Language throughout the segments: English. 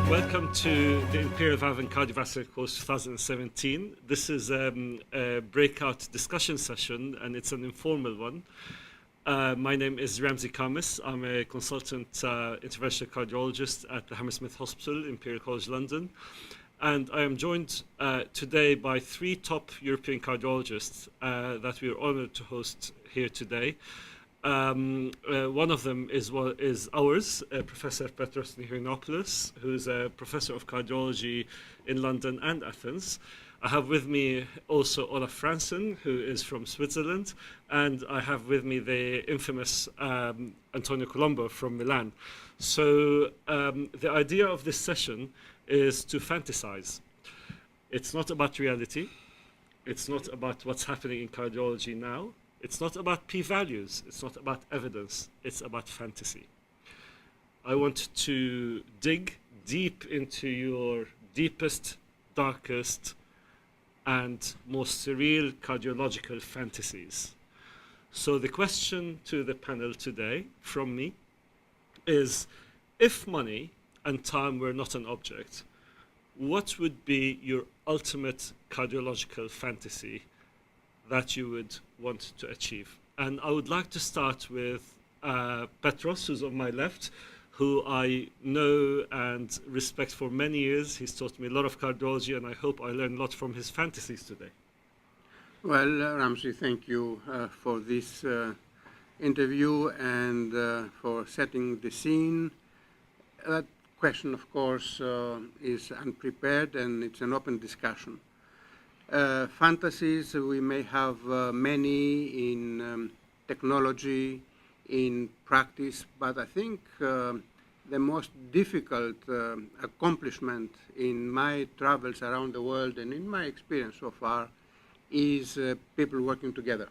Welcome to the Imperial Valve and Cardiovascular course 2017. This is a breakout discussion session, and it's an informal one. My name is Ramzi Khamis. I'm a consultant interventional cardiologist at the Hammersmith Hospital, Imperial College London. And I am joined today by three top European cardiologists that we are honored to host here today. One of them is ours, Professor Petros Nihoyannopoulos, who's a professor of cardiology in London and Athens. I have with me also Olaf Franzen, who is from Switzerland, and I have with me the infamous Antonio Colombo from Milan. So the idea of this session is to fantasize. It's not about reality. It's not about what's happening in cardiology now. It's not about p-values. It's not about evidence. It's about fantasy. I want to dig deep into your deepest, darkest, and most surreal cardiological fantasies. So the question to the panel today from me is, if money and time were not an object, what would be your ultimate cardiological fantasy that you would want to achieve? And I would like to start with Petros, who's on my left, who I know and respect for many years. He's taught me a lot of cardiology, and I hope I learned a lot from his fantasies today. Well, Ramzi, thank you for this interview and for setting the scene. That question, of course, is unprepared, and it's an open discussion. Fantasies, we may have many in technology, in practice, but I think the most difficult accomplishment in my travels around the world and in my experience so far is people working together.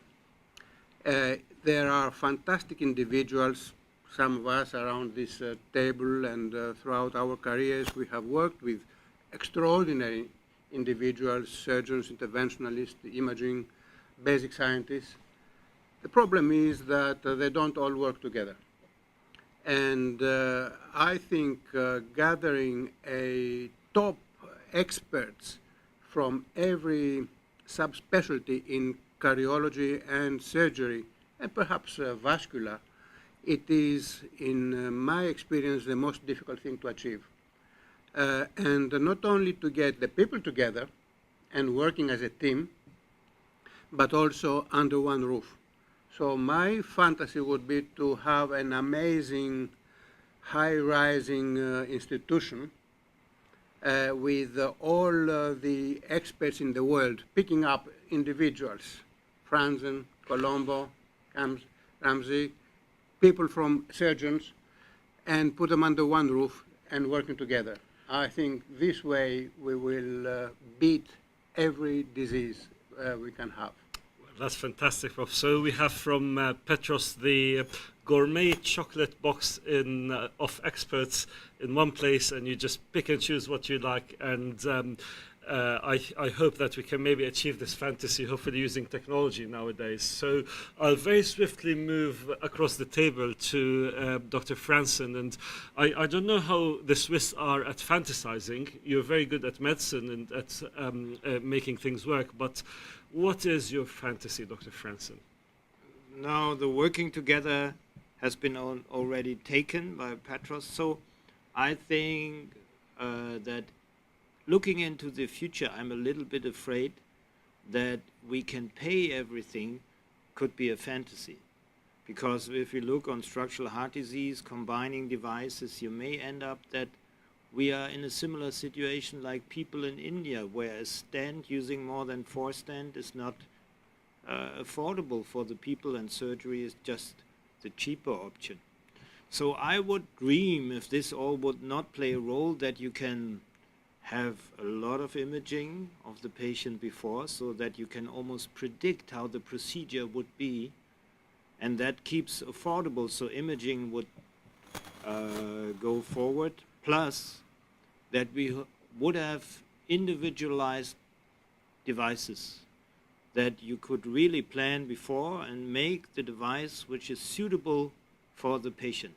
There are fantastic individuals, some of us around this table, and throughout our careers we have worked with extraordinary individuals, surgeons, interventionalists, imaging, basic scientists. The problem is that they don't all work together. And I think gathering a top experts from every subspecialty in cardiology and surgery, and perhaps vascular, it is, in my experience, the most difficult thing to achieve. And not only to get the people together and working as a team, but also under one roof. So my fantasy would be to have an amazing, high-rising institution with all the experts in the world, picking up individuals, Franzen, Colombo, Ramzi, people from surgeons, and put them under one roof and working together. I think this way we will beat every disease we can have. That's fantastic, Prof. So we have from Petros the gourmet chocolate box of experts in one place, and you just pick and choose what you like. And I hope that we can maybe achieve this fantasy, hopefully using technology nowadays. So I'll very swiftly move across the table to Dr. Franzen. And I don't know how the Swiss are at fantasizing. You're very good at medicine and at making things work, but what is your fantasy, Dr. Franzen? Now, the working together has been already taken by Petros, so I think that looking into the future, I'm a little bit afraid that we can pay everything could be a fantasy. Because if you look on structural heart disease, combining devices, you may end up that we are in a similar situation like people in India, where a stent using more than 4 stents is not affordable for the people, and surgery is just the cheaper option. So I would dream, if this all would not play a role, that you can have a lot of imaging of the patient before, so that you can almost predict how the procedure would be, and that keeps affordable, so imaging would go forward. Plus, that we would have individualized devices that you could really plan before and make the device which is suitable for the patient,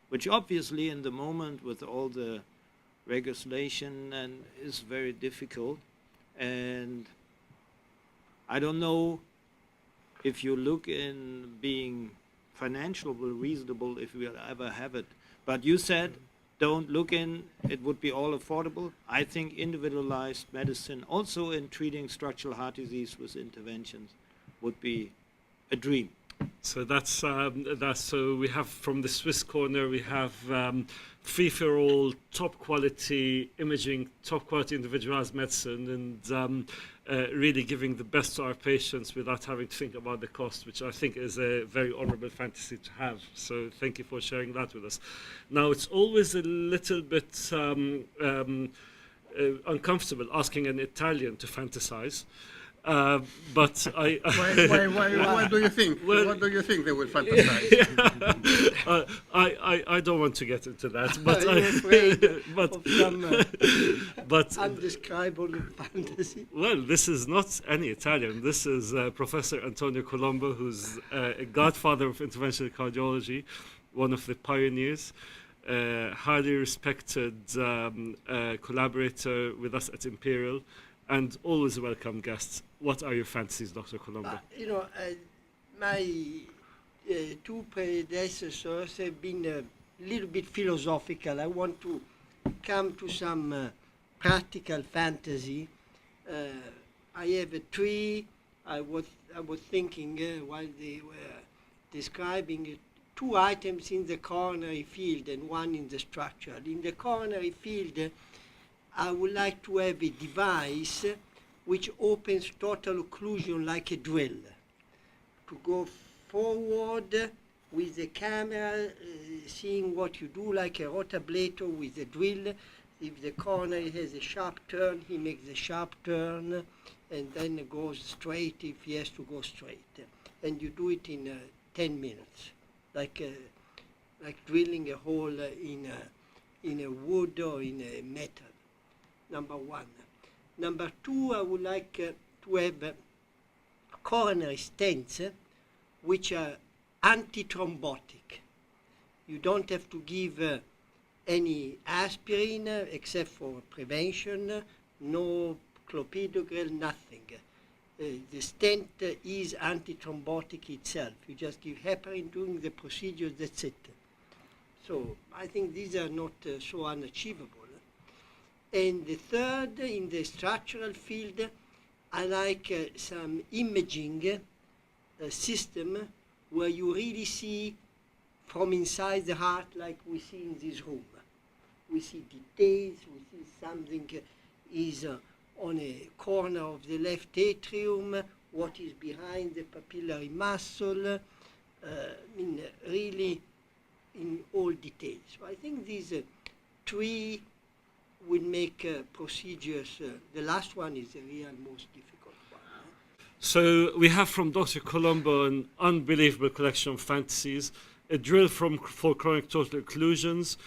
which obviously in the moment with all the legislation and is very difficult. And I don't know if you look in being financially reasonable, if we'll ever have it. But you said, don't look in, it would be all affordable. I think individualized medicine, also in treating structural heart disease with interventions, would be a dream. So that's so we have from the Swiss corner, we have free for all, top quality imaging, top quality individualized medicine, and really giving the best to our patients without having to think about the cost, which I think is a very honorable fantasy to have. So thank you for sharing that with us. Now, it's always a little bit uncomfortable asking an Italian to fantasize. But What do you think? Well, what do you think they will fantasize? I don't want to get into that, but Are you afraid but of some but undescribable fantasy? well, this is not any Italian. This is Professor Antonio Colombo, who's a godfather of interventional cardiology, one of the pioneers, highly respected collaborator with us at Imperial, and always a welcome guest. What are your fantasies, Dr. Colombo? My two predecessors have been a little bit philosophical. I want to come to some practical fantasy. I have a tree. I was thinking while they were describing two items in the coronary field and one in the structural. In the coronary field, I would like to have a device which opens total occlusion like a drill. To go forward with the camera, seeing what you do like a rotablator with a drill. If the coronary has a sharp turn, he makes a sharp turn and then goes straight if he has to go straight. And you do it in 10 minutes, like drilling a hole in a wood or in a metal. Number one. Number two, I would like to have coronary stents which are antithrombotic. You don't have to give any aspirin except for prevention, no clopidogrel, nothing. The stent is antithrombotic itself. You just give heparin during the procedure, that's it. So I think these are not so unachievable. And the third, in the structural field, I like some imaging system where you really see from inside the heart like we see in this room. We see details, we see something is on a corner of the left atrium, what is behind the papillary muscle, really in all details. So I think these three will make procedures, the last one is the real most difficult one. So we have from Dr. Colombo an unbelievable collection of fantasies, a drill for chronic total occlusions.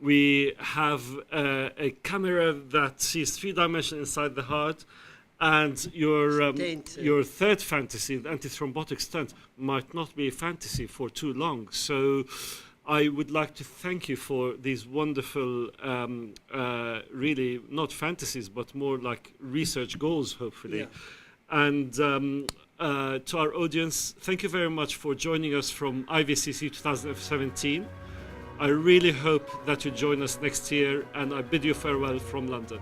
We have a camera that sees 3-dimension inside the heart, and your third fantasy, the antithrombotic stent, might not be a fantasy for too long. So I would like to thank you for these wonderful, really not fantasies, but more like research goals, hopefully. Yeah. And to our audience, thank you very much for joining us from IVCC 2017. I really hope that you join us next year, and I bid you farewell from London.